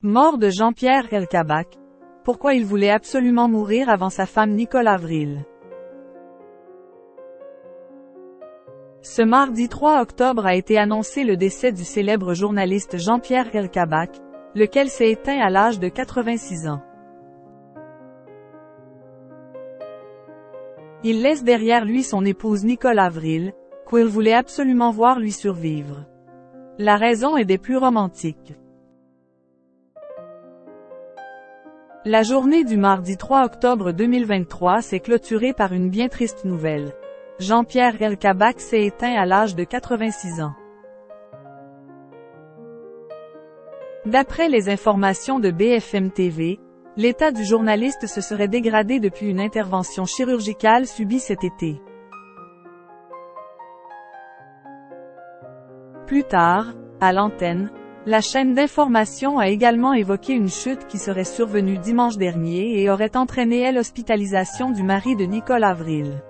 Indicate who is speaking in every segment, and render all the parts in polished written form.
Speaker 1: Mort de Jean-Pierre Elkabbach. Pourquoi il voulait absolument mourir avant sa femme Nicole Avril. Ce mardi 3 octobre a été annoncé le décès du célèbre journaliste Jean-Pierre Elkabbach, lequel s'est éteint à l'âge de 86 ans. Il laisse derrière lui son épouse Nicole Avril, qu'il voulait absolument voir lui survivre. La raison est des plus romantiques. La journée du mardi 3 octobre 2023 s'est clôturée par une bien triste nouvelle. Jean-Pierre Elkabbach s'est éteint à l'âge de 86 ans. D'après les informations de BFM TV, l'état du journaliste se serait dégradé depuis une intervention chirurgicale subie cet été. Plus tard, à l'antenne, la chaîne d'information a également évoqué une chute qui serait survenue dimanche dernier et aurait entraîné l'hospitalisation du mari de Nicole Avril.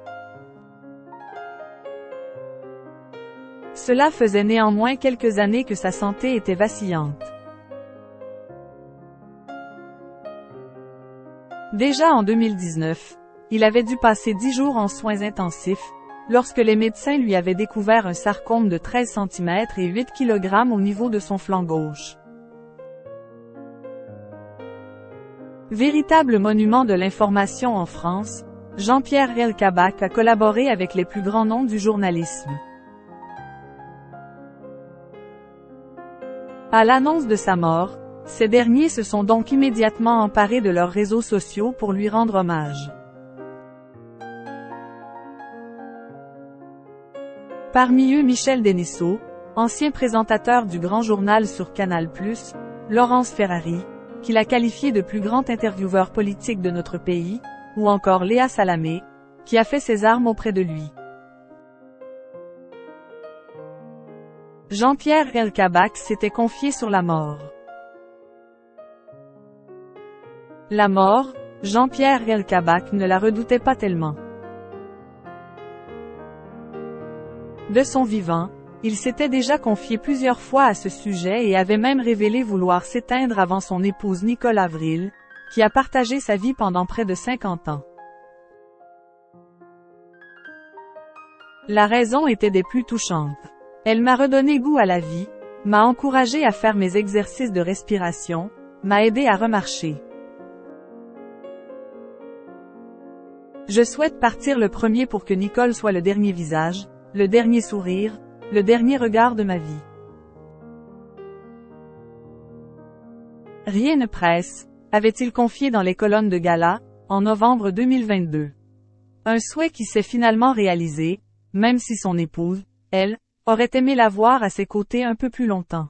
Speaker 1: Cela faisait néanmoins quelques années que sa santé était vacillante. Déjà en 2019, il avait dû passer 10 jours en soins intensifs, lorsque les médecins lui avaient découvert un sarcome de 13 cm et 8 kg au niveau de son flanc gauche. Véritable monument de l'information en France, Jean-Pierre Elkabbach a collaboré avec les plus grands noms du journalisme. À l'annonce de sa mort, ces derniers se sont donc immédiatement emparés de leurs réseaux sociaux pour lui rendre hommage. Parmi eux Michel Denisot, ancien présentateur du Grand Journal sur Canal+, Laurence Ferrari, qui l'a qualifié de plus grand intervieweur politique de notre pays, ou encore Léa Salamé, qui a fait ses armes auprès de lui. Jean-Pierre Elkabbach s'était confié sur la mort. La mort, Jean-Pierre Elkabbach ne la redoutait pas tellement. De son vivant, il s'était déjà confié plusieurs fois à ce sujet et avait même révélé vouloir s'éteindre avant son épouse Nicole Avril, qui a partagé sa vie pendant près de 50 ans. La raison était des plus touchantes. Elle m'a redonné goût à la vie, m'a encouragé à faire mes exercices de respiration, m'a aidé à remarcher. Je souhaite partir le premier pour que Nicole soit le dernier visage, le dernier sourire, le dernier regard de ma vie. Rien ne presse, avait-il confié dans les colonnes de Gala, en novembre 2022. Un souhait qui s'est finalement réalisé, même si son épouse, elle, aurait aimé la voir à ses côtés un peu plus longtemps.